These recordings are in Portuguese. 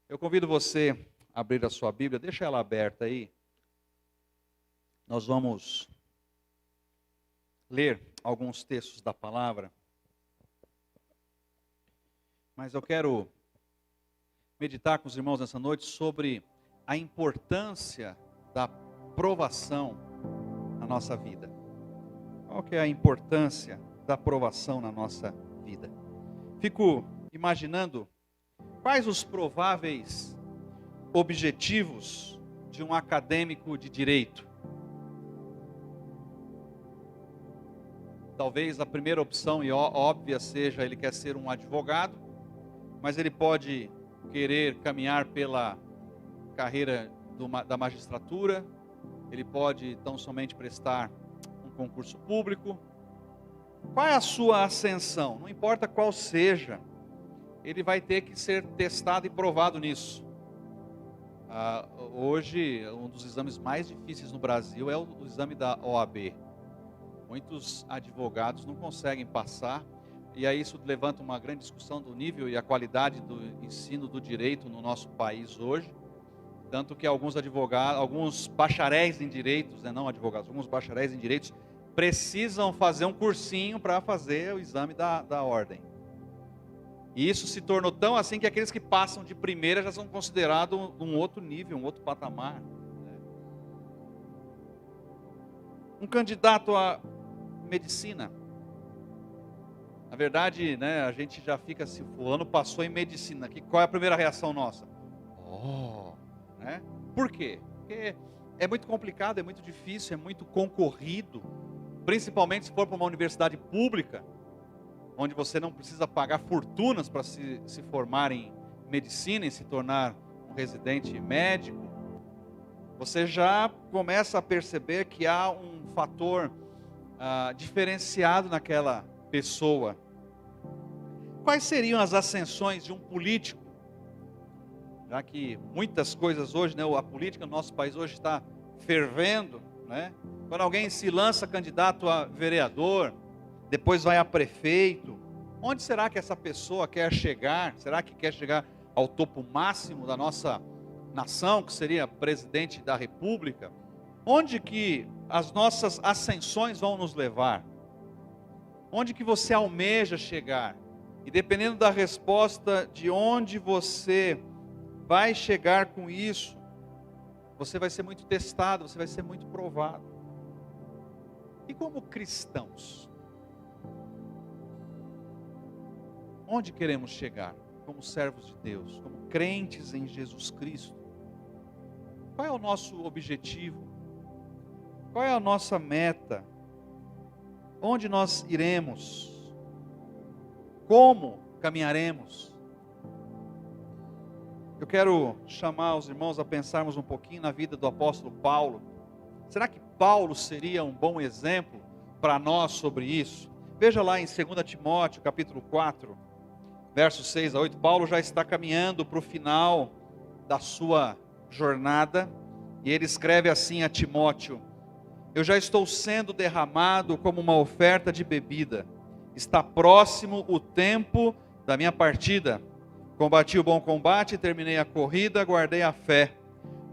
Eu convido você a abrir a sua Bíblia, deixa ela aberta aí. Nós vamos ler alguns textos da palavra, mas eu quero meditar com os irmãos nessa noite sobre a importância da provação na nossa vida. Qual que é a importância da provação na nossa vida? Fico imaginando quais os prováveis objetivos de um acadêmico de direito. Talvez a primeira opção e óbvia seja ele quer ser um advogado, mas ele pode querer caminhar pela carreira da magistratura, ele pode tão somente prestar um concurso público. Qual é a sua ascensão? Não importa qual seja, ele vai ter que ser testado e provado nisso. Hoje, um dos exames mais difíceis no Brasil é o exame da OAB. Muitos advogados não conseguem passar, e aí isso levanta uma grande discussão do nível e a qualidade do ensino do direito no nosso país hoje. Tanto que alguns advogados, alguns bacharéis em direitos, não advogados, alguns bacharéis em direitos precisam fazer um cursinho para fazer o exame da ordem. E isso se tornou tão assim que aqueles que passam de primeira já são considerados um outro nível, um outro patamar. Um candidato a medicina. Na verdade, a gente já fica assim, fulano passou em medicina. Qual é a primeira reação nossa? Por quê? Porque é muito complicado, é muito difícil, é muito concorrido. Principalmente se for para uma universidade pública, onde você não precisa pagar fortunas para se formar em medicina e se tornar um residente médico. Você já começa a perceber que há um fator diferenciado naquela pessoa. Quais seriam as ascensões de um político? Já que muitas coisas hoje, a política no nosso país hoje está fervendo, Quando alguém se lança candidato a vereador, depois vai a prefeito, onde será que essa pessoa quer chegar? Será que quer chegar ao topo máximo da nossa nação, que seria presidente da república? Onde que as nossas ascensões vão nos levar? Onde que você almeja chegar? E dependendo da resposta de onde você vai chegar com isso, você vai ser muito testado, você vai ser muito provado. E como cristãos, onde queremos chegar? Como servos de Deus, como crentes em Jesus Cristo? Qual é o nosso objetivo? Qual é a nossa meta? Onde nós iremos? Como caminharemos? Eu quero chamar os irmãos a pensarmos um pouquinho na vida do apóstolo Paulo. Será que Paulo seria um bom exemplo para nós sobre isso? Veja lá em 2 Timóteo, capítulo 4, versos 6 a 8. Paulo já está caminhando para o final da sua jornada, e ele escreve assim a Timóteo: eu já estou sendo derramado como uma oferta de bebida. Está próximo o tempo da minha partida. Combati o bom combate, terminei a corrida, guardei a fé.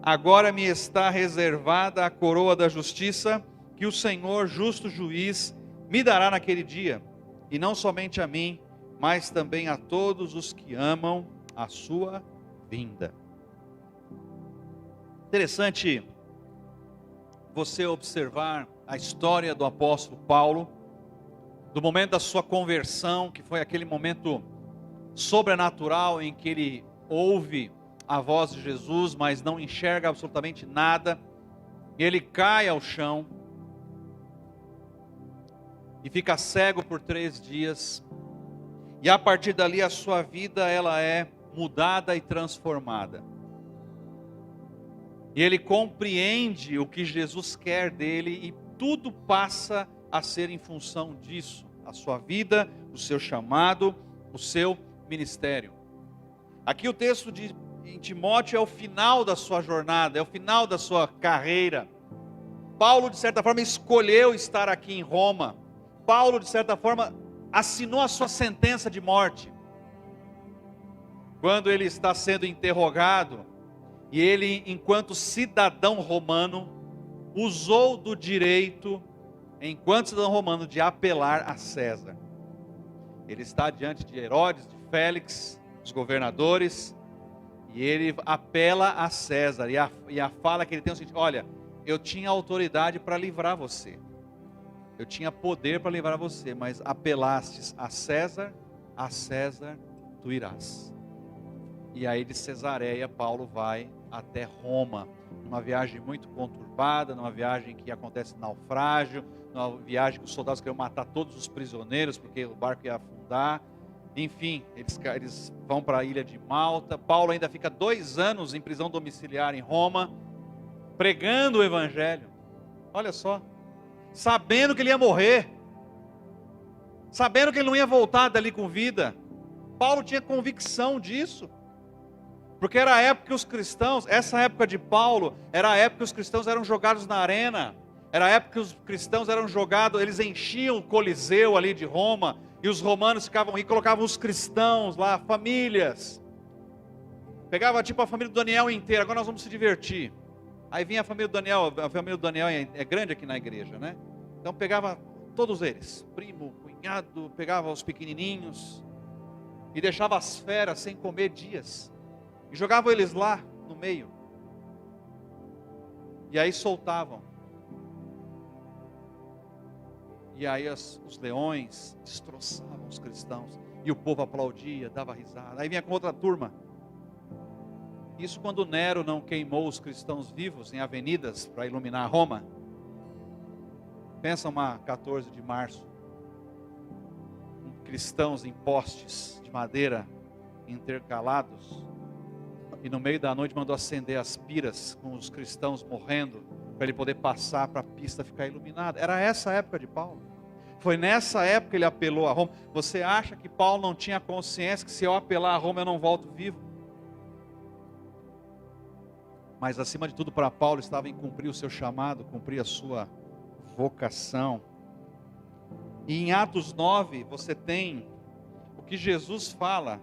Agora me está reservada a coroa da justiça, que o Senhor, justo juiz, me dará naquele dia. E não somente a mim, mas também a todos os que amam a sua vinda. Interessante você observar a história do apóstolo Paulo, do momento da sua conversão, que foi aquele momento sobrenatural em que ele ouve a voz de Jesus, mas não enxerga absolutamente nada, e ele cai ao chão, e fica cego por 3 dias, e a partir dali a sua vida ela é mudada e transformada. E ele compreende o que Jesus quer dele, e tudo passa a ser em função disso, a sua vida, o seu chamado, o seu ministério. Aqui o texto em Timóteo é o final da sua jornada, é o final da sua carreira. Paulo, de certa forma, escolheu estar aqui em Roma. Paulo, de certa forma, assinou a sua sentença de morte. quando ele está sendo interrogado, e ele, enquanto cidadão romano, usou do direito, enquanto cidadão romano, de apelar a César. Ele está diante de Herodes, de Félix, os governadores, e ele apela a César, e a fala que ele tem é o seguinte: olha, eu tinha autoridade para livrar você, eu tinha poder para livrar você, mas apelastes a César tu irás. E aí de Cesareia, Paulo vai até Roma, numa viagem muito conturbada, numa viagem que acontece naufrágio, numa viagem que os soldados queriam matar todos os prisioneiros, porque o barco ia afundar. Enfim, eles vão para a ilha de Malta. Paulo ainda fica 2 anos em prisão domiciliar em Roma, pregando o evangelho. Olha só, sabendo que ele ia morrer, sabendo que ele não ia voltar dali com vida. Paulo tinha convicção disso, porque era a época que os cristãos, essa época de Paulo, era a época que os cristãos eram jogados na arena, era a época que os cristãos eram jogados, eles enchiam o Coliseu ali de Roma, e os romanos ficavam e colocavam os cristãos lá, famílias, pegava tipo a família do Daniel inteira, agora nós vamos se divertir. Aí vinha a família do Daniel é grande aqui na igreja, né? Então pegava todos eles, primo, cunhado, pegava os pequenininhos, e deixava as feras sem comer dias, e jogavam eles lá no meio, e aí soltavam, e aí os leões destroçavam os cristãos, e o povo aplaudia, dava risada. Aí vinha com outra turma. Isso quando Nero não queimou os cristãos vivos em avenidas para iluminar Roma. Pensa uma 14 de março, cristãos em postes de madeira intercalados, e no meio da noite mandou acender as piras com os cristãos morrendo, para ele poder passar para a pista ficar iluminada. Era essa a época de Paulo. Foi nessa época que ele apelou a Roma. Você acha que Paulo não tinha consciência que se eu apelar a Roma eu não volto vivo? Mas acima de tudo, para Paulo estava em cumprir o seu chamado, cumprir a sua vocação. E em Atos 9 você tem o que Jesus fala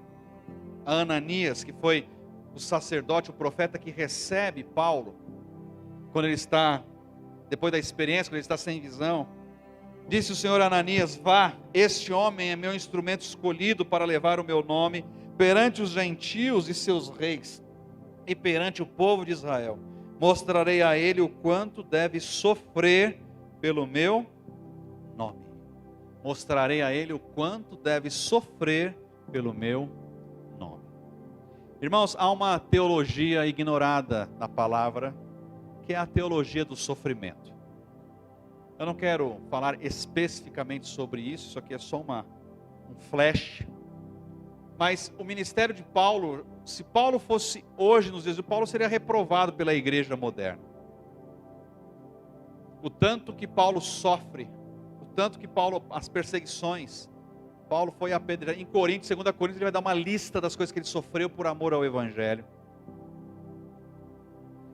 a Ananias, que foi o sacerdote, o profeta que recebe Paulo, quando ele está, depois da experiência, quando ele está sem visão. Disse o Senhor a Ananias: vá, este homem é meu instrumento escolhido para levar o meu nome perante os gentios e seus reis, e perante o povo de Israel. Mostrarei a ele o quanto deve sofrer pelo meu nome. Mostrarei a ele o quanto deve sofrer pelo meu nome. Irmãos, há uma teologia ignorada na palavra, que é a teologia do sofrimento. Eu não quero falar especificamente sobre isso aqui é só um flash. Mas o ministério de Paulo, se Paulo fosse hoje nos dias de Paulo, seria reprovado pela igreja moderna. O tanto que Paulo sofre, o tanto que Paulo, as perseguições, Paulo foi apedrejado. Em Coríntios, 2 Coríntios, ele vai dar uma lista das coisas que ele sofreu por amor ao evangelho.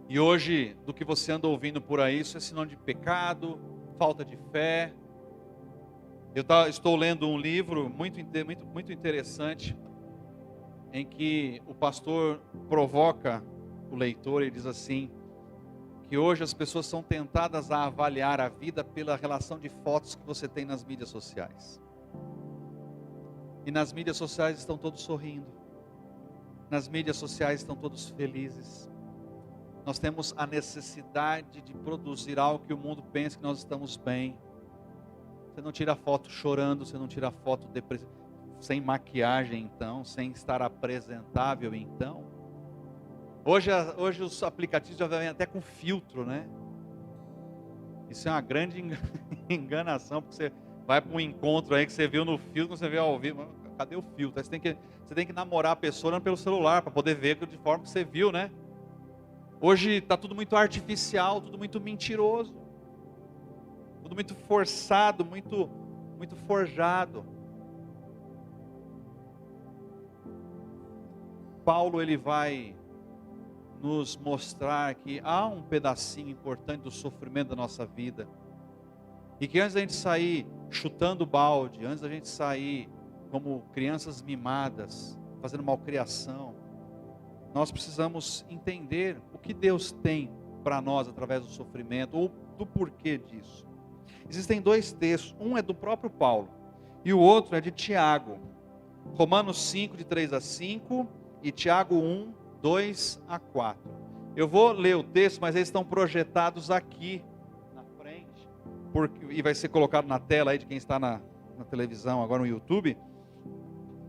E hoje, do que você anda ouvindo por aí, isso é sinônimo de pecado, falta de fé. Eu estou lendo um livro muito interessante, em que o pastor provoca o leitor e diz assim, que hoje as pessoas são tentadas a avaliar a vida pela relação de fotos que você tem nas mídias sociais. E nas mídias sociais estão todos sorrindo, nas mídias sociais estão todos felizes. Nós temos a necessidade de produzir algo que o mundo pense que nós estamos bem. Você não tira foto chorando, você não tira foto sem maquiagem então, sem estar apresentável então. Hoje os aplicativos já vêm até com filtro, né? Isso é uma grande enganação, porque você vai para um encontro aí que você viu no filtro, você vê ao vivo, cadê o filtro? Aí você tem que namorar a pessoa não pelo celular, para poder ver de forma que você viu, né? Hoje está tudo muito artificial, tudo muito mentiroso, tudo muito forçado, muito forjado. Paulo ele vai nos mostrar que há um pedacinho importante do sofrimento da nossa vida, e que antes da gente sair chutando balde, antes da gente sair como crianças mimadas, fazendo malcriação. Nós precisamos entender o que Deus tem para nós através do sofrimento, ou do porquê disso. Existem dois textos, um é do próprio Paulo, e o outro é de Tiago. Romanos 5, de 3 a 5, e Tiago 1, 2 a 4. Eu vou ler o texto, mas eles estão projetados aqui na frente, e vai ser colocado na tela aí de quem está na televisão, agora no YouTube,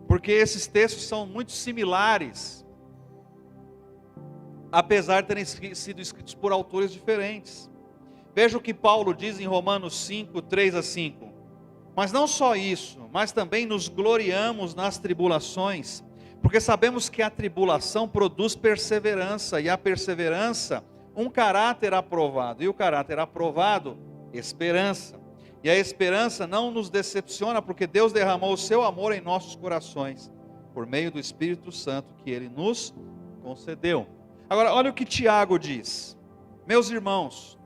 porque esses textos são muito similares, apesar de terem sido escritos por autores diferentes. Veja o que Paulo diz em Romanos 5, 3 a 5. Mas não só isso, mas também nos gloriamos nas tribulações, porque sabemos que a tribulação produz perseverança, e a perseverança, um caráter aprovado, e o caráter aprovado, esperança. E a esperança não nos decepciona, porque Deus derramou o seu amor em nossos corações, por meio do Espírito Santo que Ele nos concedeu. Agora, olha o que Tiago diz. Meus irmãos,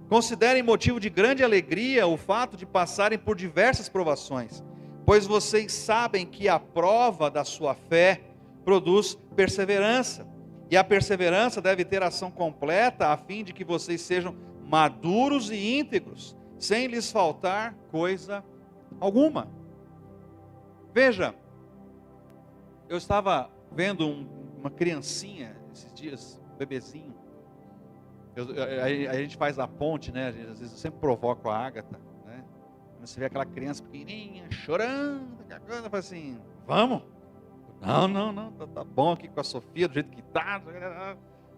considerem motivo de grande alegria o fato de passarem por diversas provações, pois vocês sabem que a prova da sua fé produz perseverança, e a perseverança deve ter ação completa, a fim de que vocês sejam maduros e íntegros, sem lhes faltar coisa alguma. Veja, eu estava vendo uma criancinha esses dias, um bebezinho. A gente faz a ponte, né? Às vezes eu sempre provoco a Ágata, né? Quando você vê aquela criança pequenininha, chorando, eu falo assim, vamos? Não, tá bom aqui com a Sofia, do jeito que tá,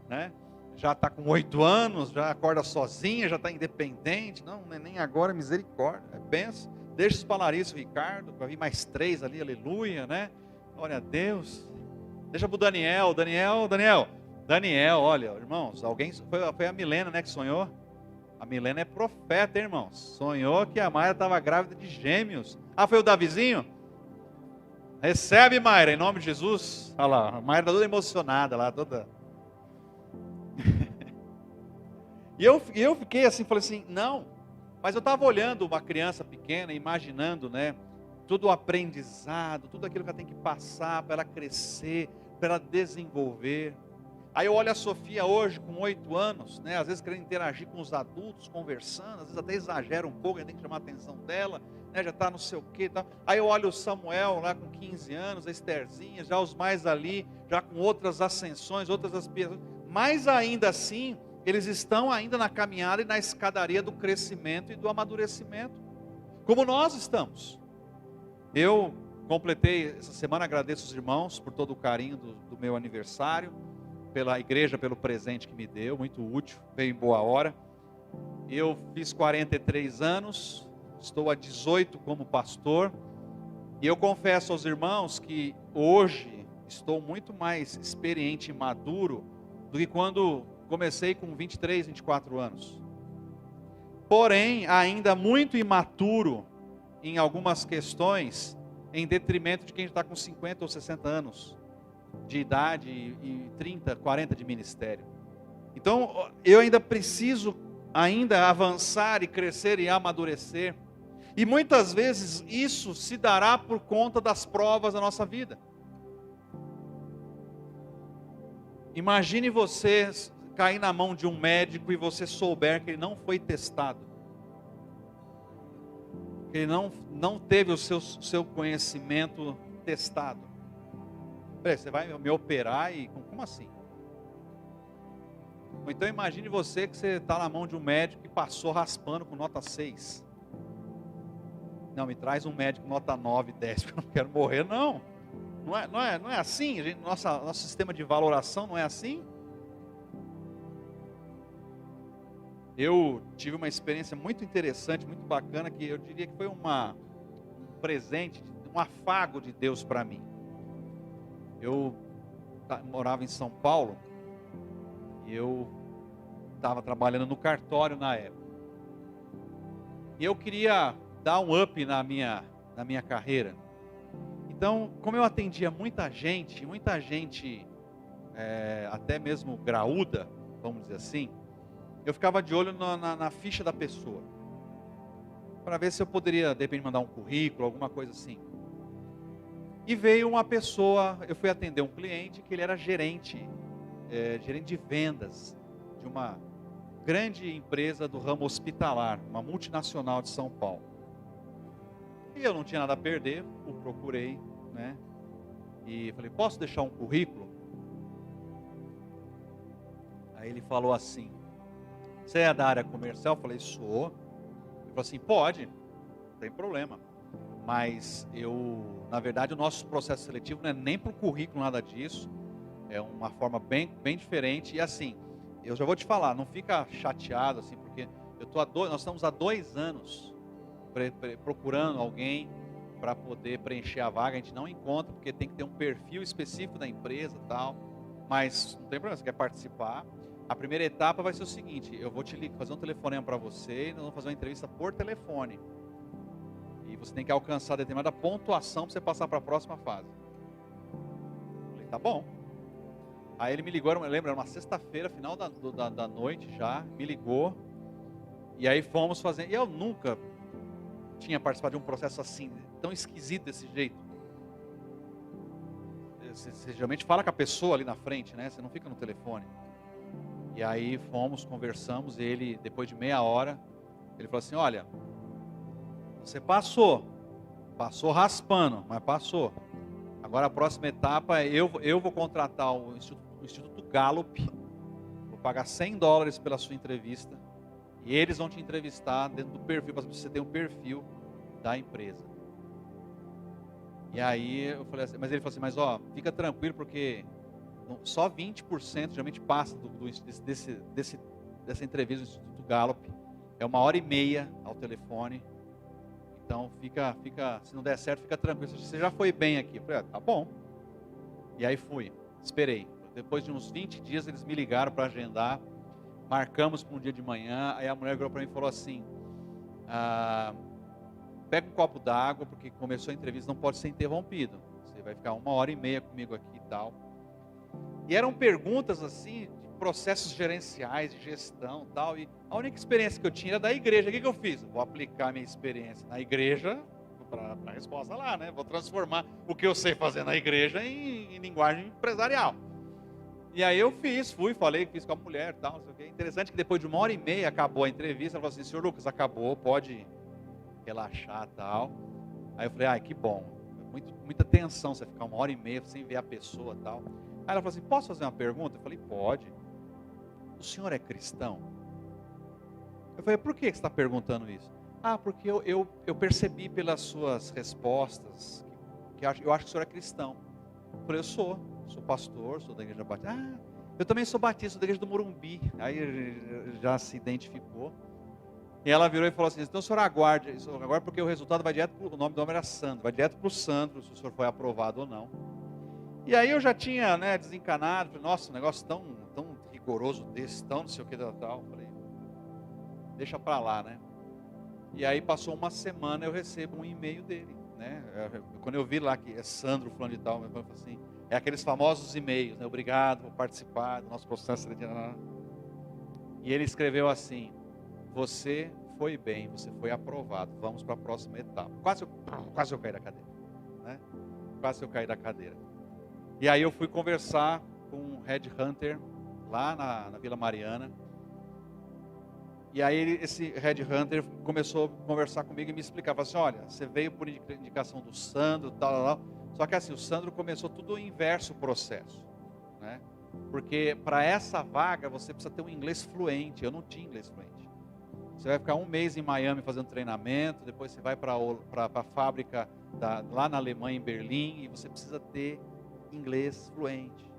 né? Já está com 8 anos, já acorda sozinha, já está independente, não é nem agora, misericórdia, pensa, deixa os palariços, Ricardo, para vir mais 3 ali, aleluia, né? Glória a Deus. Deixa para o Daniel, olha, irmãos, foi a Milena, né, que sonhou? A Milena é profeta, hein, irmãos? Sonhou que a Mayra estava grávida de gêmeos. Ah, foi o Davizinho? Recebe, Mayra, em nome de Jesus. Olha lá, a Mayra está toda emocionada lá, toda. E eu fiquei assim, falei assim, não. Mas eu estava olhando uma criança pequena, imaginando, né? Todo o aprendizado, tudo aquilo que ela tem que passar para ela crescer, para ela desenvolver. Aí eu olho a Sofia hoje com 8 anos, né? Às vezes querendo interagir com os adultos, conversando, às vezes até exagera um pouco, tem que chamar a atenção dela, né? Já está não sei o que, tá? Aí eu olho o Samuel lá com 15 anos, a Estherzinha, já os mais ali, já com outras ascensões, outras aspirações, mas ainda assim, eles estão ainda na caminhada e na escadaria do crescimento e do amadurecimento, como nós estamos. Eu completei essa semana, agradeço os irmãos por todo o carinho do meu aniversário, pela igreja, pelo presente que me deu, muito útil, veio em boa hora. Eu fiz 43 anos, estou há 18 como pastor, e eu confesso aos irmãos que hoje estou muito mais experiente e maduro do que quando comecei com 23, 24 anos. Porém, ainda muito imaturo em algumas questões, em detrimento de quem está com 50 ou 60 anos de idade e 30, 40 de ministério. Então, eu ainda preciso avançar e crescer e amadurecer. E muitas vezes isso se dará por conta das provas da nossa vida. Imagine você cair na mão de um médico e você souber que ele não foi testado, que ele não teve o seu conhecimento testado. Peraí, você vai me operar e como assim? Ou então imagine você que você está na mão de um médico que passou raspando com nota 6. Não, me traz um médico nota 9, 10, porque eu não quero morrer, não. Não é assim? Nosso sistema de valoração não é assim? Eu tive uma experiência muito interessante, muito bacana, que eu diria que foi um presente, um afago de Deus para mim. Eu morava em São Paulo, e eu estava trabalhando no cartório na época. E eu queria dar um up na minha carreira. Então, como eu atendia muita gente até mesmo graúda, vamos dizer assim, eu ficava de olho na ficha da pessoa, para ver se eu poderia, de repente, mandar um currículo, alguma coisa assim. E veio uma pessoa, eu fui atender um cliente que ele era gerente de vendas de uma grande empresa do ramo hospitalar, uma multinacional de São Paulo. E eu não tinha nada a perder, o procurei, né? E falei, posso deixar um currículo? Aí ele falou assim, você é da área comercial? Eu falei, sou. Ele falou assim, pode, não tem problema. Mas na verdade, o nosso processo seletivo não é nem para o currículo, nada disso. É uma forma bem diferente. E assim, eu já vou te falar, não fica chateado assim, porque nós estamos há 2 anos procurando alguém para poder preencher a vaga. A gente não encontra, porque tem que ter um perfil específico da empresa e tal. Mas não tem problema, você quer participar. A primeira etapa vai ser o seguinte, eu vou fazer um telefonema para você e nós vamos fazer uma entrevista por telefone. E você tem que alcançar determinada pontuação para você passar para a próxima fase. Eu falei, tá bom. Aí ele me ligou, eu lembro, era uma sexta-feira, final da noite já, me ligou. E aí fomos fazer. E eu nunca tinha participado de um processo assim, tão esquisito desse jeito. Você geralmente fala com a pessoa ali na frente, né? Você não fica no telefone. E aí fomos, conversamos, e ele, depois de meia hora, ele falou assim, olha, você passou raspando, mas passou. Agora a próxima etapa, eu vou contratar o Instituto Gallup, vou pagar $100 pela sua entrevista, e eles vão te entrevistar dentro do perfil, para você ter um perfil da empresa. E aí eu falei assim, mas ele falou assim, mas ó, fica tranquilo, porque só 20% geralmente passa dessa entrevista do Instituto Gallup. É 1h30 ao telefone. Então se não der certo, fica tranquilo. Você já foi bem aqui. Eu falei, tá bom. E aí fui, esperei. Depois de uns 20 dias eles me ligaram para agendar. Marcamos para um dia de manhã. Aí a mulher virou para mim e falou assim, pega um copo d'água, porque começou a entrevista, não pode ser interrompido. Você vai ficar 1h30 comigo aqui e tal. E eram perguntas assim, de processos gerenciais, de gestão e tal. E a única experiência que eu tinha era da igreja. O que eu fiz? Vou aplicar minha experiência na igreja para a resposta lá, né? Vou transformar o que eu sei fazer na igreja em linguagem empresarial. E aí eu fiz com a mulher e tal. É interessante que depois de 1h30 acabou a entrevista. Ela falou assim, senhor Lucas, acabou, pode relaxar e tal. Aí eu falei, que bom. Muita tensão você ficar 1h30 sem ver a pessoa e tal. Aí ela falou assim, posso fazer uma pergunta? Eu falei, pode. O senhor é cristão? Eu falei, por que você está perguntando isso? Porque eu percebi pelas suas respostas que eu acho que o senhor é cristão. Eu falei, eu sou pastor, sou da igreja batista. Eu também sou batista, da igreja do Morumbi. Aí já se identificou. E ela virou e falou assim, então o senhor aguarde, porque o resultado vai direto, o nome do homem era Sandro, vai direto para o Sandro, se o senhor foi aprovado ou não. E aí eu já tinha, desencanado, falei, nossa, um negócio tão rigoroso desse, tão não sei o que tal. Falei, deixa pra lá, né? E aí passou uma semana, eu recebo um e-mail dele, né? Quando eu vi lá que é Sandro fulano de tal, eu falei assim, é aqueles famosos e-mails, né? Obrigado por participar do nosso processo. E ele escreveu assim, você foi bem, você foi aprovado, vamos para a próxima etapa. Quase eu caí da cadeira, né? Quase eu caí da cadeira. E aí eu fui conversar com um headhunter lá na Vila Mariana. E aí esse headhunter começou a conversar comigo e me explicava assim, olha, você veio por indicação do Sandro, tal. Só que assim, o Sandro começou tudo o inverso o processo, né? Porque para essa vaga você precisa ter um inglês fluente. Eu não tinha inglês fluente. Você vai ficar 1 mês em Miami fazendo treinamento, depois você vai para a fábrica lá na Alemanha, em Berlim, e você precisa ter inglês fluente.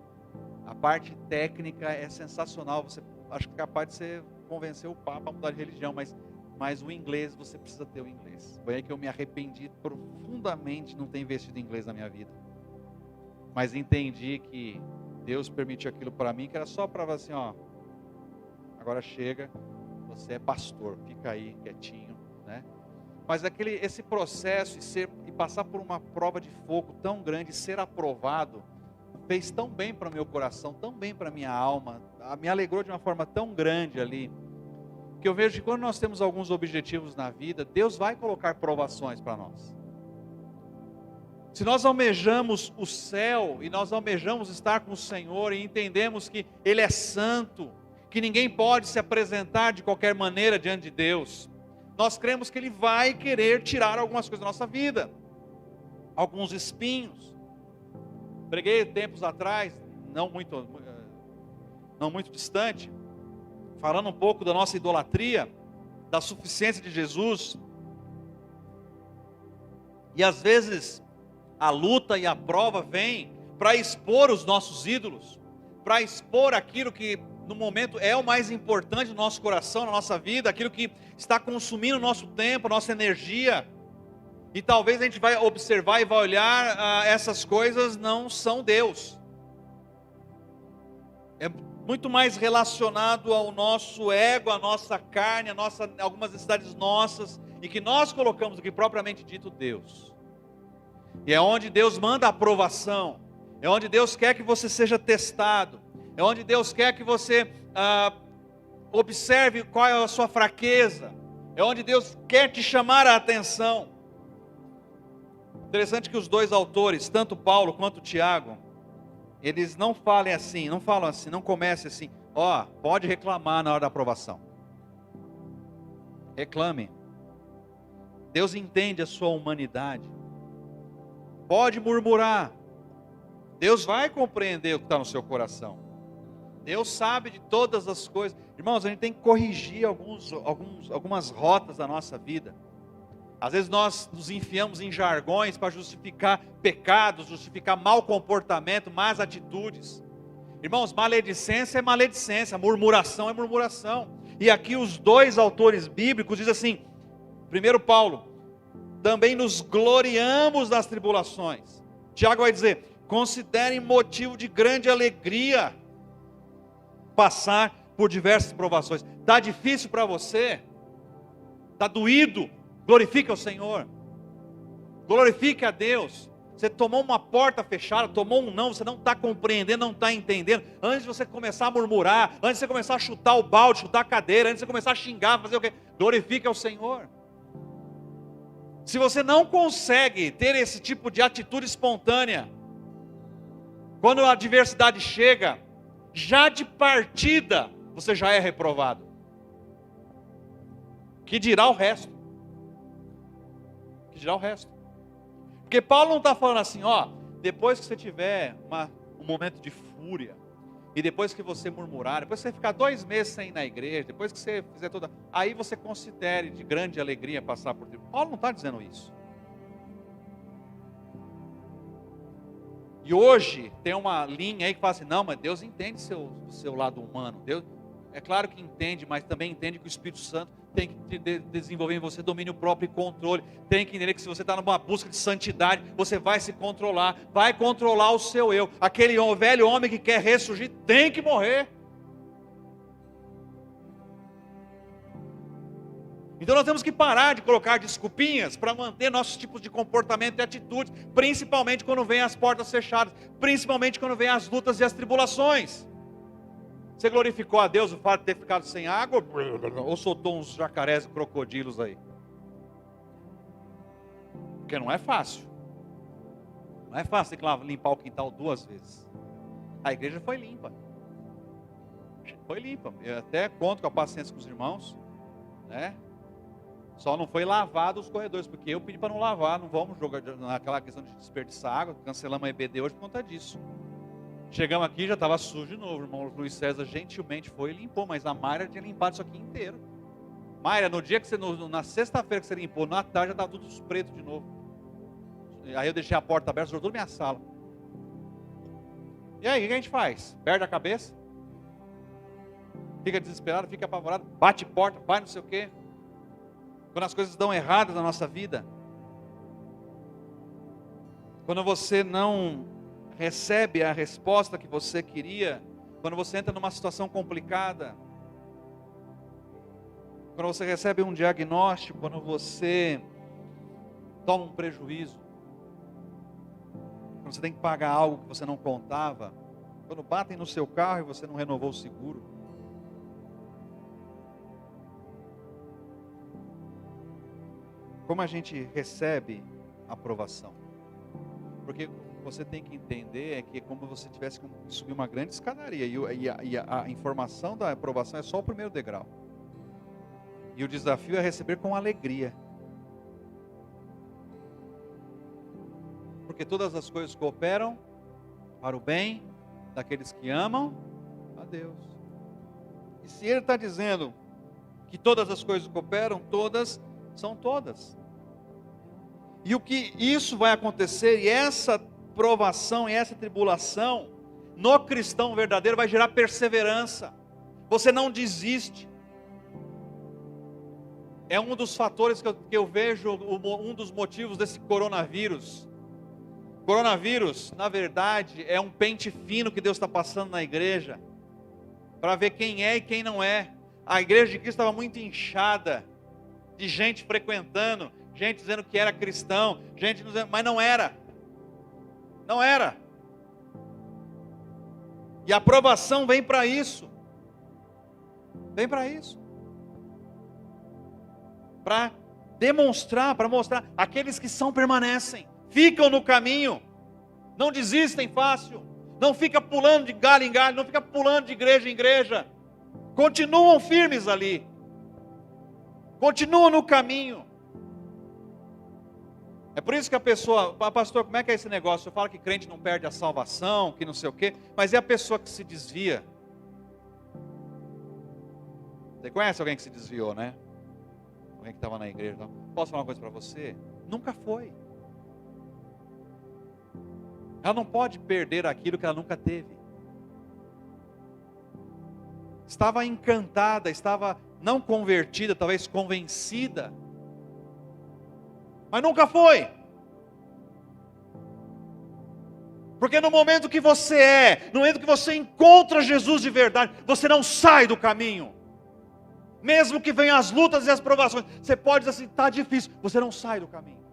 A parte técnica é sensacional, você acho que é capaz de você convencer o Papa a mudar de religião, mas o inglês, você precisa ter o inglês. Foi aí que eu me arrependi profundamente de não ter investido em inglês na minha vida. Mas entendi que Deus permitiu aquilo para mim, que era só para assim, agora chega, você é pastor, fica aí quietinho, né? Mas esse processo e passar por uma prova de fogo tão grande, ser aprovado, fez tão bem para o meu coração, tão bem para a minha alma, me alegrou de uma forma tão grande ali, que eu vejo que quando nós temos alguns objetivos na vida, Deus vai colocar provações para nós. Se nós almejamos o céu e nós almejamos estar com o Senhor e entendemos que Ele é santo, que ninguém pode se apresentar de qualquer maneira diante de Deus, nós cremos que Ele vai querer tirar algumas coisas da nossa vida, alguns espinhos. Preguei tempos atrás, não muito distante, falando um pouco da nossa idolatria, da suficiência de Jesus. E às vezes a luta e a prova vem para expor os nossos ídolos, para expor aquilo que no momento é o mais importante no nosso coração, na nossa vida, aquilo que está consumindo o nosso tempo, a nossa energia. E talvez a gente vai observar e vai olhar, essas coisas não são Deus. É muito mais relacionado ao nosso ego, à nossa carne, algumas necessidades nossas, e que nós colocamos do que propriamente dito Deus. E é onde Deus manda a aprovação, é onde Deus quer que você seja testado, é onde Deus quer que você observe qual é a sua fraqueza, é onde Deus quer te chamar a atenção. Interessante que os dois autores, tanto Paulo quanto Tiago, eles não falam assim, não comecem assim, pode reclamar na hora da aprovação. Reclame. Deus entende a sua humanidade. Pode murmurar. Deus vai compreender o que está no seu coração. Deus sabe de todas as coisas. Irmãos, a gente tem que corrigir algumas rotas da nossa vida. Às vezes nós nos enfiamos em jargões para justificar pecados, justificar mau comportamento, más atitudes. Irmãos, maledicência é maledicência, murmuração é murmuração. E aqui os dois autores bíblicos dizem assim, primeiro Paulo, também nos gloriamos nas tribulações. Tiago vai dizer, considerem motivo de grande alegria passar por diversas provações. Está difícil para você? Está doído? Glorifique ao Senhor. Glorifique a Deus. Você tomou uma porta fechada, tomou um não, você não está compreendendo, não está entendendo. Antes de você começar a murmurar, antes de você começar a chutar o balde, chutar a cadeira, antes de você começar a xingar, fazer o quê? Glorifique ao Senhor. Se você não consegue ter esse tipo de atitude espontânea, quando a adversidade chega, já de partida, você já é reprovado. Que dirá o resto? Que dirá o resto? Porque Paulo não está falando assim, depois que você tiver um momento de fúria, e depois que você murmurar, depois que você ficar 2 meses sem ir na igreja, depois que você fizer aí você considere de grande alegria passar por Deus. Paulo não está dizendo isso. E hoje tem uma linha aí que fala assim, não, mas Deus entende o seu lado humano. Deus, é claro que entende, mas também entende que o Espírito Santo tem que desenvolver em você domínio próprio e controle. Tem que entender que se você está numa busca de santidade, você vai se controlar, vai controlar o seu eu. Aquele velho homem que quer ressurgir tem que morrer. Então nós temos que parar de colocar desculpinhas para manter nossos tipos de comportamento e atitudes, principalmente quando vem as portas fechadas, principalmente quando vem as lutas e as tribulações. Você glorificou a Deus o fato de ter ficado sem água? Ou soltou uns jacarés e crocodilos aí? Porque não é fácil. Não é fácil ter que limpar o quintal 2 vezes. A igreja foi limpa. Foi limpa. Eu até conto com a paciência com os irmãos, né? Só não foi lavado os corredores, porque eu pedi para não lavar, não vamos jogar naquela questão de desperdiçar água, cancelamos a EBD hoje por conta disso. Chegamos aqui, já estava sujo de novo, o irmão Luiz César gentilmente foi e limpou, mas a Mayra tinha limpado isso aqui inteiro. Mayra, no dia que você, na sexta-feira que você limpou, na tarde já estava tudo preto de novo. Aí eu deixei a porta aberta, sujou toda a minha sala. E aí, o que a gente faz? Perde a cabeça? Fica desesperado, fica apavorado, bate porta, vai não sei o quê. Quando as coisas dão erradas na nossa vida, quando você não recebe a resposta que você queria, quando você entra numa situação complicada, quando você recebe um diagnóstico, quando você toma um prejuízo, quando você tem que pagar algo que você não contava, quando batem no seu carro e você não renovou o seguro, como a gente recebe aprovação? Porque você tem que entender é que é como se você tivesse que subir uma grande escadaria. E a informação da aprovação é só o primeiro degrau. E o desafio é receber com alegria. Porque todas as coisas cooperam para o bem daqueles que amam a Deus. E se Ele está dizendo que todas as coisas cooperam, todas são todas. E o que isso vai acontecer, e essa provação e essa tribulação, no cristão verdadeiro vai gerar perseverança. Você não desiste. É um dos fatores que eu vejo, um dos motivos desse coronavírus. Coronavírus, na verdade, é um pente fino que Deus está passando na igreja, para ver quem é e quem não é. A igreja de Cristo estava muito inchada, de gente frequentando, gente dizendo que era cristão, gente dizendo, mas não era. Não era. E a aprovação vem para isso. Vem para isso. Para demonstrar, para mostrar, aqueles que são permanecem, ficam no caminho, não desistem fácil, não fica pulando de galho em galho, não fica pulando de igreja em igreja, continuam firmes ali, continuam no caminho. É por isso que a pessoa, pastor, como é que é esse negócio? Eu falo que crente não perde a salvação, que não sei o quê, mas é a pessoa que se desvia. Você conhece alguém que se desviou, né? Alguém que estava na igreja. Então, posso falar uma coisa para você? Nunca foi. Ela não pode perder aquilo que ela nunca teve. Estava encantada, estava não convertida, talvez convencida, mas nunca foi. Porque no momento que você no momento que você encontra Jesus de verdade, você não sai do caminho. Mesmo que venham as lutas e as provações, você pode dizer assim, está difícil, você não sai do caminho.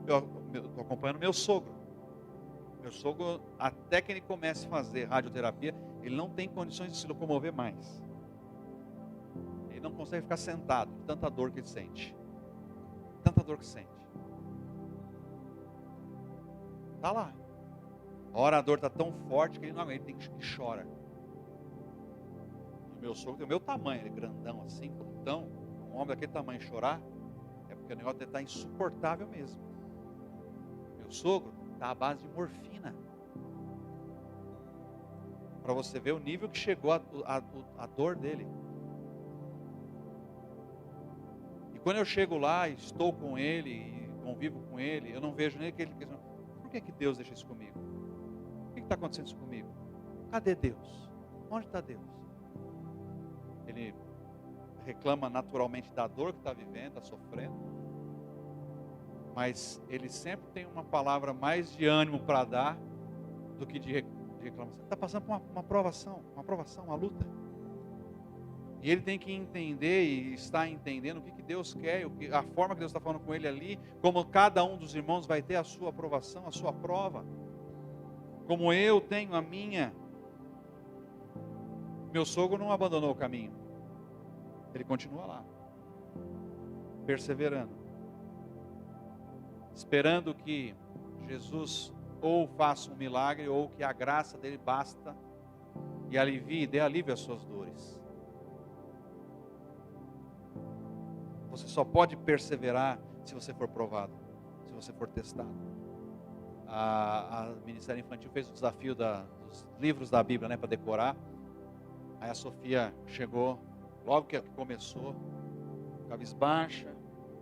Eu estou acompanhando meu sogro. Meu sogro, até que ele comece a fazer radioterapia, ele não tem condições de se locomover mais. Ele não consegue ficar sentado, tanta dor que ele sente. Tanta dor que sente. Está lá. A hora a dor está tão forte que ele não aguenta, ele chora. Meu sogro tem o meu tamanho, ele é grandão assim, brutão, um homem daquele tamanho chorar, é porque o negócio dele está insuportável mesmo. Meu sogro está à base de morfina, para você ver o nível que chegou a dor dele. E quando eu chego lá, estou com ele, e convivo com ele, eu não vejo nem aquele que por que Deus deixa isso comigo? Por que está acontecendo isso comigo? Cadê Deus? Onde está Deus? Ele reclama naturalmente da dor que está vivendo, está sofrendo, mas ele sempre tem uma palavra mais de ânimo para dar do que de reclamação. Está passando por uma provação, uma luta. E ele tem que entender e está entendendo o que Deus quer, a forma que Deus está falando com ele ali, como cada um dos irmãos vai ter a sua aprovação, a sua prova, como eu tenho a minha. Meu sogro não abandonou o caminho. Ele continua lá, perseverando, esperando que Jesus ou faça um milagre, ou que a graça dele basta e dê alívio às suas dores. Você só pode perseverar se você for provado, se você for testado. A Ministério Infantil fez o desafio dos livros da Bíblia, né, para decorar. Aí a Sofia chegou, logo que começou, cabisbaixa,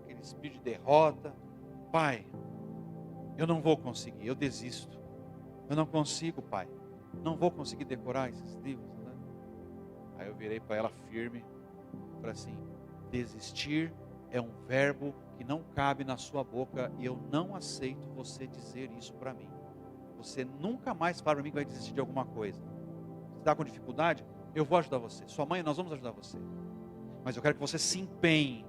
aquele espírito de derrota. Pai, eu não vou conseguir, eu desisto. Eu não consigo, pai. Não vou conseguir decorar esses livros, né? Aí eu virei para ela firme, falei assim: desistir é um verbo que não cabe na sua boca, e eu não aceito você dizer isso para mim. Você nunca mais fala para mim que vai desistir de alguma coisa. Você está com dificuldade? Eu vou ajudar você. Sua mãe, nós vamos ajudar você. Mas eu quero que você se empenhe.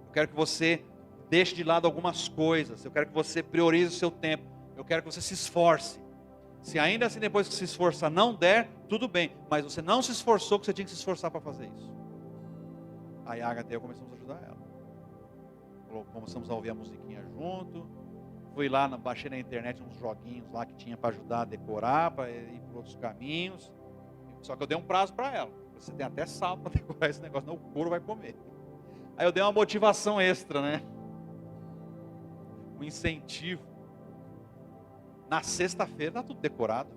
Eu quero que você deixe de lado algumas coisas. Eu quero que você priorize o seu tempo. Eu quero que você se esforce. Se ainda assim depois que se esforçar não der, tudo bem. Mas você não se esforçou, que você tinha que se esforçar para fazer isso. Aí a Agatha e eu começamos a ajudar ela. Começamos a ouvir a musiquinha junto. Fui lá, baixei na internet uns joguinhos lá que tinha para ajudar a decorar, para ir por outros caminhos. Só que eu dei um prazo para ela. Você tem até sábado para decorar esse negócio, senão o couro vai comer. Aí eu dei uma motivação extra, né? Um incentivo. Na sexta-feira tá tudo decorado.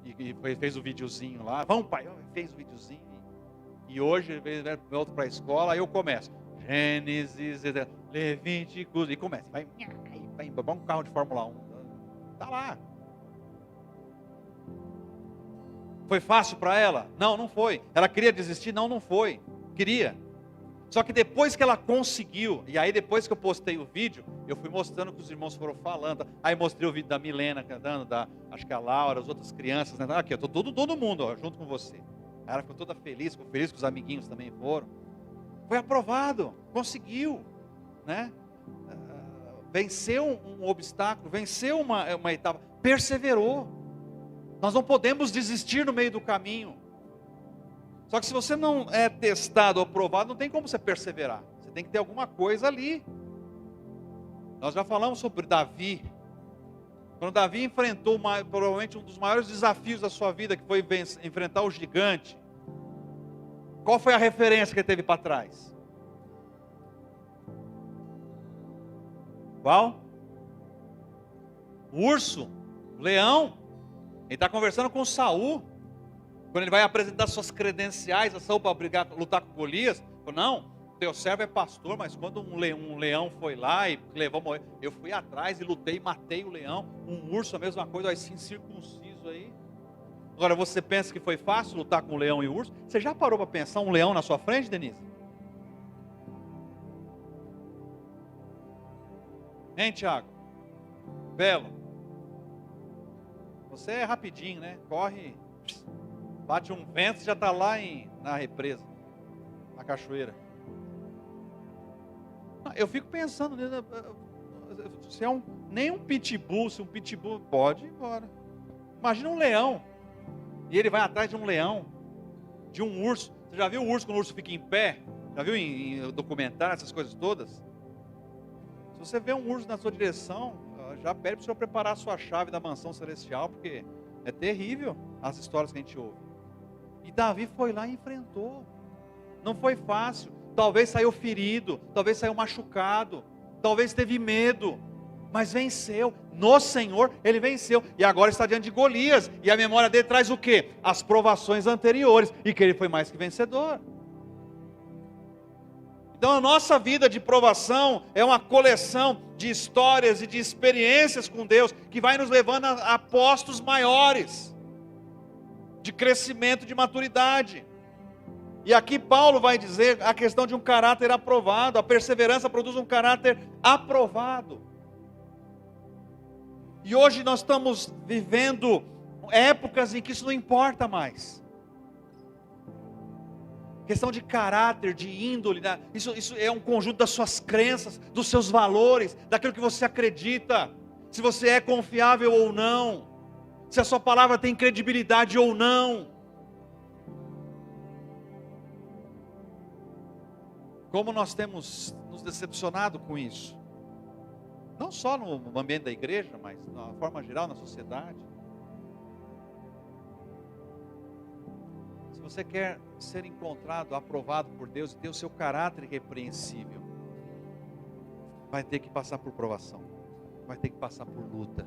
E fez o videozinho lá. Vamos, pai, fez o videozinho. E hoje, volto para a escola, aí eu começo. Gênesis, Levíticos, e começa. Vai um carro de Fórmula 1. Tá lá. Foi fácil para ela? Não, não foi. Ela queria desistir? Não, não foi. Queria. Só que depois que ela conseguiu, e aí depois que eu postei o vídeo, eu fui mostrando o que os irmãos foram falando. Aí mostrei o vídeo da Milena cantando, acho que a Laura, as outras crianças, né? Aqui, eu tô todo mundo, ó, junto com você. Ela ficou toda feliz, ficou feliz que os amiguinhos também foram. Foi aprovado, conseguiu, né? Venceu um obstáculo, venceu uma etapa, perseverou. Nós não podemos desistir no meio do caminho. Só que se você não é testado ou aprovado, não tem como você perseverar. Você tem que ter alguma coisa ali. Nós já falamos sobre Davi. Quando Davi enfrentou provavelmente um dos maiores desafios da sua vida, que foi enfrentar o gigante. Qual foi a referência que ele teve para trás? Qual? O urso, o leão. Ele está conversando com Saul. Quando ele vai apresentar suas credenciais a Saul para lutar com Golias, falou, não, teu servo é pastor, mas quando um leão foi lá e levou morrer, eu fui atrás e lutei e matei o leão. Um urso, a mesma coisa, assim, circunciso aí. Agora, você pensa que foi fácil lutar com o leão e o urso? Você já parou para pensar um leão na sua frente, Denise? Hein, Tiago? Belo? Você é rapidinho, né? Corre, bate um vento e já está lá na represa, na cachoeira. Eu fico pensando, se é nem um pitbull, se um pitbull pode ir embora. Imagina um leão, e ele vai atrás de um leão, de um urso. Você já viu o urso quando o urso fica em pé? Já viu em documentário essas coisas todas? Se você vê um urso na sua direção, já pede para o senhor preparar a sua chave da mansão celestial, porque é terrível as histórias que a gente ouve. E Davi foi lá e enfrentou. Não foi fácil. Talvez saiu ferido, talvez saiu machucado, talvez teve medo, mas venceu. No Senhor ele venceu. E agora está diante de Golias. E a memória dele traz o quê? As provações anteriores. E que ele foi mais que vencedor. Então a nossa vida de provação é uma coleção de histórias e de experiências com Deus, que vai nos levando a postos maiores, de crescimento, de maturidade. E aqui Paulo vai dizer a questão de um caráter aprovado. A perseverança produz um caráter aprovado. E hoje nós estamos vivendo épocas em que isso não importa mais. Questão de caráter, de índole, né? Isso é um conjunto das suas crenças, dos seus valores, daquilo que você acredita, se você é confiável ou não, se a sua palavra tem credibilidade ou não. Como nós temos nos decepcionado com isso, não só no ambiente da igreja, mas de uma forma geral na sociedade. Se você quer ser encontrado, aprovado por Deus e ter o seu caráter irrepreensível, vai ter que passar por provação, vai ter que passar por luta.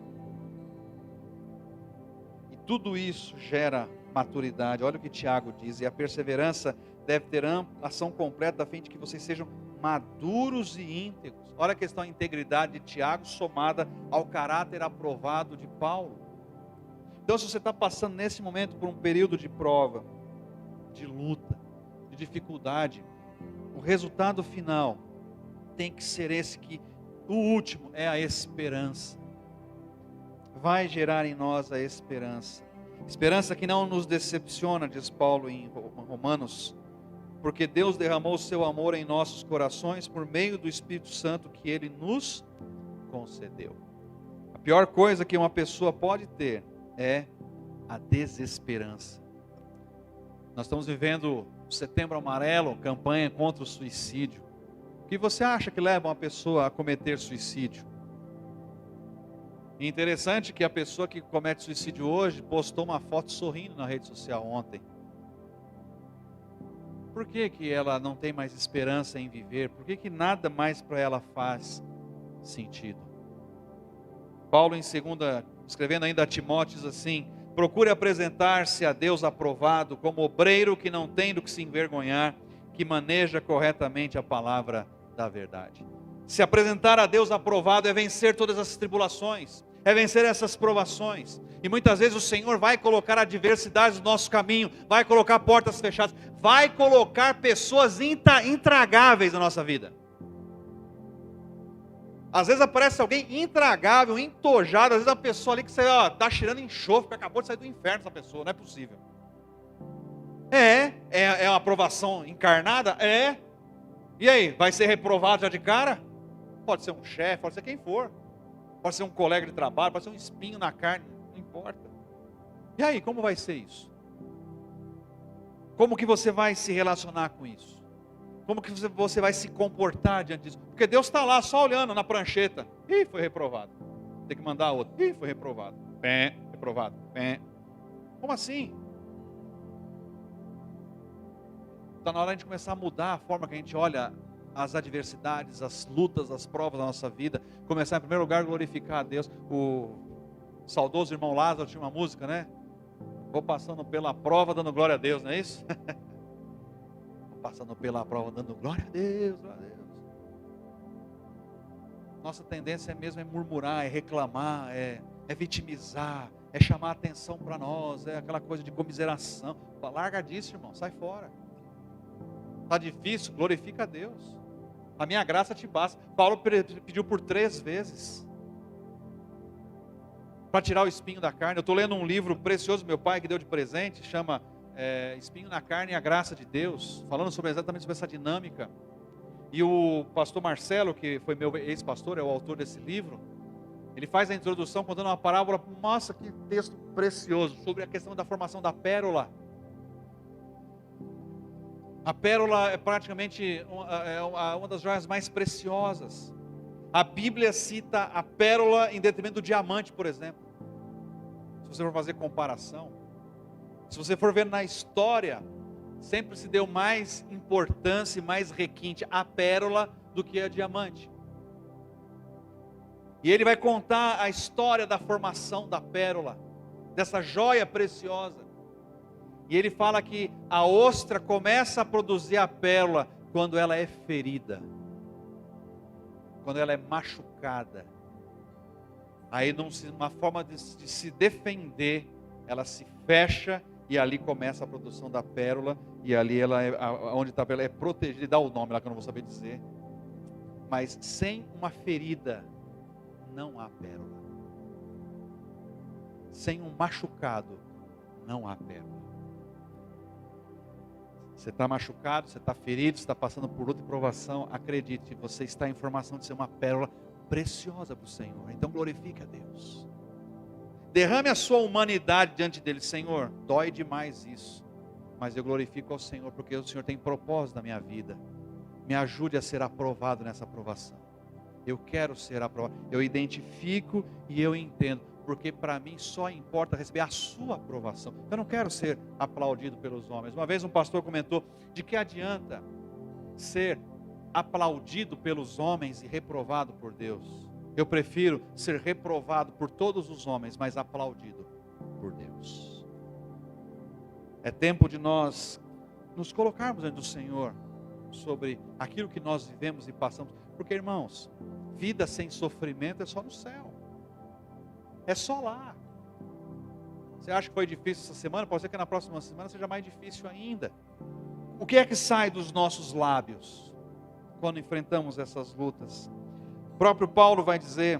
E tudo isso gera maturidade. Olha o que Tiago diz: e a perseverança deve ter ação completa, a fim de que vocês sejam maduros e íntegros. Olha a questão da integridade de Tiago somada ao caráter aprovado de Paulo. Então, se você está passando nesse momento por um período de prova, de luta, de dificuldade, o resultado final tem que ser esse, que o último é a esperança. Vai gerar em nós a esperança. Esperança que não nos decepciona, diz Paulo em Romanos, porque Deus derramou o seu amor em nossos corações por meio do Espírito Santo que Ele nos concedeu. A pior coisa que uma pessoa pode ter é a desesperança. Nós estamos vivendo o Setembro Amarelo, campanha contra o suicídio. que você acha que leva uma pessoa a cometer suicídio? E interessante que a pessoa que comete suicídio hoje postou uma foto sorrindo na rede social ontem. Por que que ela não tem mais esperança em viver? Por que que nada mais para ela faz sentido? Paulo escrevendo ainda a Timóteo, diz assim: procure apresentar-se a Deus aprovado, como obreiro que não tem do que se envergonhar, que maneja corretamente a palavra da verdade. Se apresentar a Deus aprovado é vencer todas as tribulações, é vencer essas provações. E muitas vezes o Senhor vai colocar adversidades no nosso caminho, vai colocar portas fechadas, vai colocar pessoas intragáveis na nossa vida. Às vezes aparece alguém intragável, entojado, às vezes a pessoa ali que você está cheirando enxofre, que acabou de sair do inferno essa pessoa, não é possível. É uma aprovação encarnada? É. E aí, vai ser reprovado já de cara? Pode ser um chefe, pode ser quem for. Pode ser um colega de trabalho, pode ser um espinho na carne, não importa. E aí, como vai ser isso? Como que você vai se relacionar com isso? Como que você vai se comportar diante disso? Porque Deus está lá só olhando na prancheta. Ih, foi reprovado. Tem que mandar outro. Ih, foi reprovado. Pé, reprovado. Pé. Como assim? Está na hora de a gente começar a mudar a forma que a gente olha as adversidades, as lutas, as provas da nossa vida. Começar em primeiro lugar a glorificar a Deus. O saudoso irmão Lázaro tinha uma música, né? Vou passando pela prova dando glória a Deus, não é isso? Vou passando pela prova dando glória a Deus, glória a Deus. Nossa tendência mesmo é murmurar, é reclamar, é vitimizar, é chamar atenção para nós, é aquela coisa de comiseração. Larga disso, irmão, sai fora. Está difícil, glorifica a Deus. A minha graça te basta. Paulo pediu por 3 vezes para tirar o espinho da carne. Eu estou lendo um livro precioso, meu pai que deu de presente, chama Espinho na Carne e a Graça de Deus, falando exatamente sobre essa dinâmica. E o pastor Marcelo, que foi meu ex-pastor, é o autor desse livro, ele faz a introdução contando uma parábola. Nossa, que texto precioso, sobre a questão da formação da pérola. A pérola é praticamente uma das joias mais preciosas. A Bíblia cita a pérola em detrimento do diamante, por exemplo. Se você for fazer comparação, se você for ver na história, sempre se deu mais importância e mais requinte à pérola do que a diamante. E ele vai contar a história da formação da pérola, dessa joia preciosa. E ele fala que a ostra começa a produzir a pérola quando ela é ferida, quando ela é machucada. Aí, uma forma de se defender, ela se fecha e ali começa a produção da pérola. E ali onde está a pérola é protegida, dá o nome lá que eu não vou saber dizer. Mas sem uma ferida não há pérola. Sem um machucado não há pérola. Você está machucado, você está ferido, você está passando por luta e provação, acredite, você está em formação de ser uma pérola preciosa para o Senhor. Então glorifique a Deus. Derrame a sua humanidade diante dele. Senhor, dói demais isso, mas eu glorifico ao Senhor, porque o Senhor tem propósito na minha vida. Me ajude a ser aprovado nessa aprovação. Eu quero ser aprovado. Eu identifico e eu entendo, porque para mim só importa receber a sua aprovação. Eu não quero ser aplaudido pelos homens. Uma vez um pastor comentou: de que adianta ser aplaudido pelos homens e reprovado por Deus? Eu prefiro ser reprovado por todos os homens, mas aplaudido por Deus. É tempo de nós nos colocarmos diante do Senhor sobre aquilo que nós vivemos e passamos. Porque, irmãos, vida sem sofrimento é só no céu. É só lá. Você acha que foi difícil essa semana? Pode ser que na próxima semana seja mais difícil ainda. O que é que sai dos nossos lábios quando enfrentamos essas lutas? O próprio Paulo vai dizer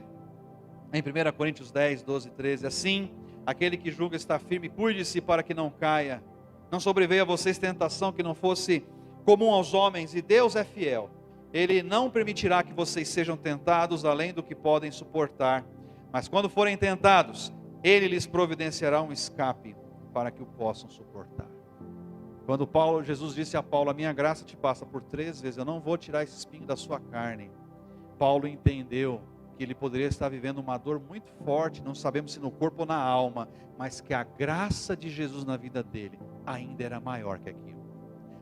em 1 Coríntios 10, 12 e 13: assim, aquele que julga estar firme, cuide-se para que não caia. Não sobreveia a vocês tentação que não fosse comum aos homens, e Deus é fiel. Ele não permitirá que vocês sejam tentados além do que podem suportar. Mas quando forem tentados, Ele lhes providenciará um escape para que o possam suportar. Quando Jesus disse a Paulo, a minha graça te passa por 3 vezes, eu não vou tirar esse espinho da sua carne. Paulo entendeu que ele poderia estar vivendo uma dor muito forte, não sabemos se no corpo ou na alma, mas que a graça de Jesus na vida dele ainda era maior que aquilo.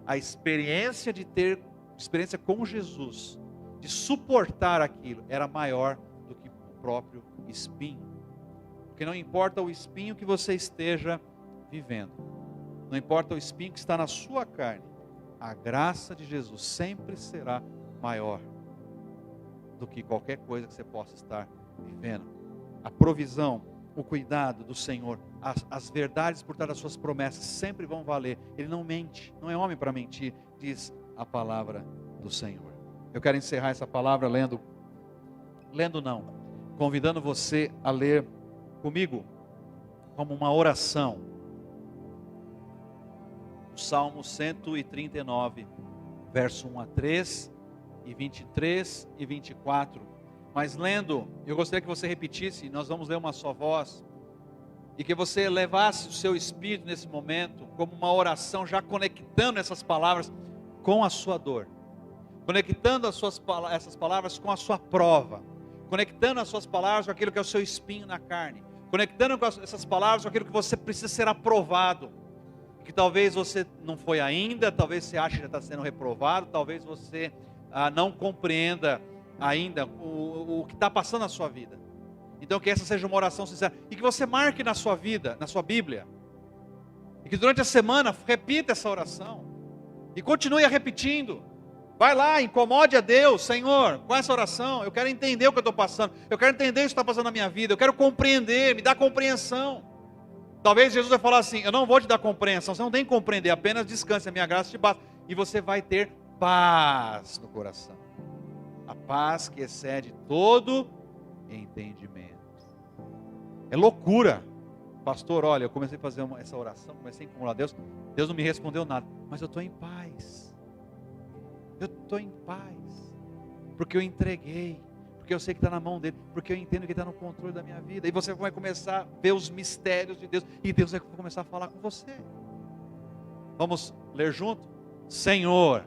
A experiência de ter experiência com Jesus, de suportar aquilo, era maior do que o próprio espinho. Porque não importa o espinho que você esteja vivendo, não importa o espinho que está na sua carne, a graça de Jesus sempre será maior do que qualquer coisa que você possa estar vivendo. A provisão, o cuidado do Senhor, as verdades por trás das suas promessas sempre vão valer. Ele não mente, não é homem para mentir, diz a palavra do Senhor. Eu quero encerrar essa palavra convidando você a ler comigo como uma oração o Salmo 139, verso 1 a 3 e 23 e 24. Mas lendo, eu gostaria que você repetisse, nós vamos ler uma só voz, e que você levasse o seu espírito nesse momento como uma oração, já conectando essas palavras com a sua dor, conectando essas palavras com a sua prova, conectando as suas palavras com aquilo que é o seu espinho na carne, conectando essas palavras com aquilo que você precisa ser aprovado, que talvez você não foi ainda, talvez você ache que já está sendo reprovado, talvez você não compreenda ainda o que está passando na sua vida. Então que essa seja uma oração sincera, e que você marque na sua vida, na sua Bíblia, e que durante a semana repita essa oração, e continue a repetindo. Vai lá, incomode a Deus, Senhor, com essa oração, eu quero entender o que eu estou passando, eu quero entender o que está passando na minha vida, eu quero compreender, me dá compreensão. Talvez Jesus vai falar assim, eu não vou te dar compreensão, você não tem que compreender, apenas descanse, a minha graça te basta, e você vai ter paz no coração, a paz que excede todo entendimento. É loucura, pastor, olha, eu comecei a fazer essa oração, comecei a incomodar Deus, Deus não me respondeu nada, mas eu estou em paz, porque eu entreguei, porque eu sei que está na mão dele, porque eu entendo que ele está no controle da minha vida, e você vai começar a ver os mistérios de Deus, e Deus vai começar a falar com você. Vamos ler junto? Senhor,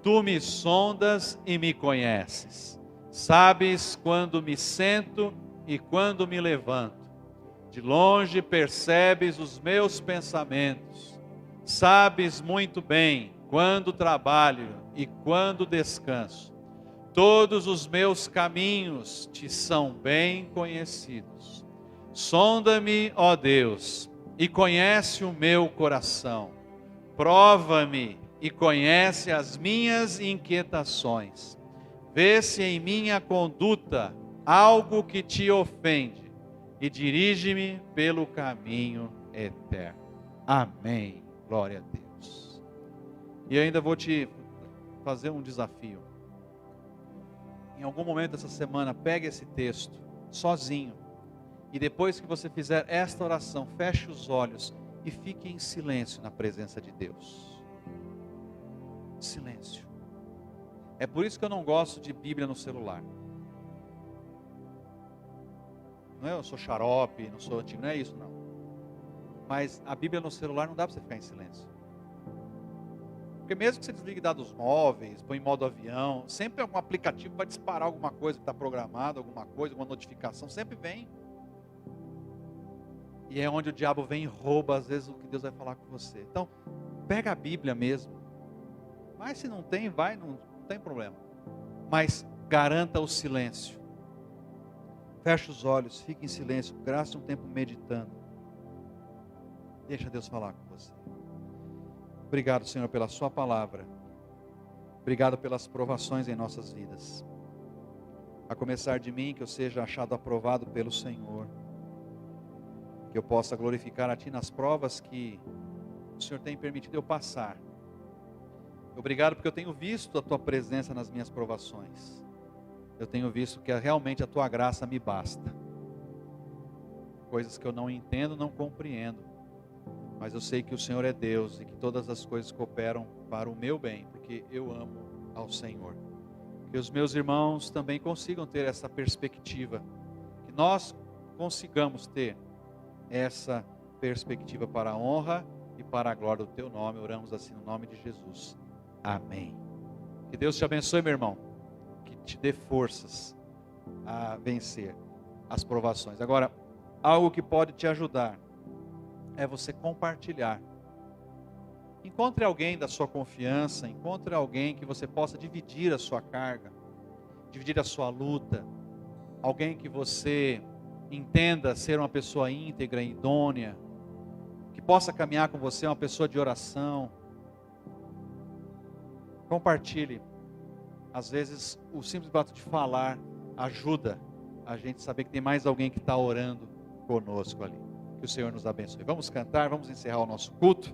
tu me sondas e me conheces, sabes quando me sento e quando me levanto, de longe percebes os meus pensamentos, sabes muito bem quando trabalho e quando descanso. Todos os meus caminhos te são bem conhecidos. Sonda-me, ó Deus, e conhece o meu coração. Prova-me e conhece as minhas inquietações. Vê se em minha conduta algo que te ofende e dirige-me pelo caminho eterno. Amém. Glória a Deus. E ainda vou te fazer um desafio. Em algum momento dessa semana, pegue esse texto, sozinho, e depois que você fizer esta oração, feche os olhos e fique em silêncio na presença de Deus. Silêncio. É por isso que eu não gosto de Bíblia no celular. Não é eu sou xarope, não sou antigo, não é isso não. Mas a Bíblia no celular não dá para você ficar em silêncio. Porque mesmo que você desligue dados móveis, põe em modo avião, sempre algum aplicativo vai disparar alguma coisa que está programado, alguma coisa, alguma notificação, sempre vem. E é onde o diabo vem e rouba, às vezes, o que Deus vai falar com você. Então, pega a Bíblia mesmo. Mas se não tem, vai, não tem problema. Mas garanta o silêncio. Feche os olhos, fique em silêncio, gaste um tempo meditando. Deixa Deus falar com você. Obrigado, Senhor, pela sua palavra. Obrigado pelas provações em nossas vidas. A começar de mim, que eu seja achado aprovado pelo Senhor. Que eu possa glorificar a Ti nas provas que o Senhor tem permitido eu passar. Obrigado porque eu tenho visto a Tua presença nas minhas provações. Eu tenho visto que realmente a Tua graça me basta. Coisas que eu não entendo, não compreendo. Mas eu sei que o Senhor é Deus e que todas as coisas cooperam para o meu bem, porque eu amo ao Senhor. Que os meus irmãos também consigam ter essa perspectiva, que nós consigamos ter essa perspectiva para a honra e para a glória do teu nome. Oramos assim no nome de Jesus. Amém. Que Deus te abençoe, meu irmão. Que te dê forças a vencer as provações. Agora, algo que pode te ajudar é você compartilhar. Encontre alguém da sua confiança, encontre alguém que você possa dividir a sua carga, dividir a sua luta, alguém que você entenda ser uma pessoa íntegra, idônea, que possa caminhar com você, uma pessoa de oração. Compartilhe. Às vezes o simples fato de falar ajuda a gente saber que tem mais alguém que está orando conosco ali. Que o Senhor nos abençoe. Vamos cantar, vamos encerrar o nosso culto.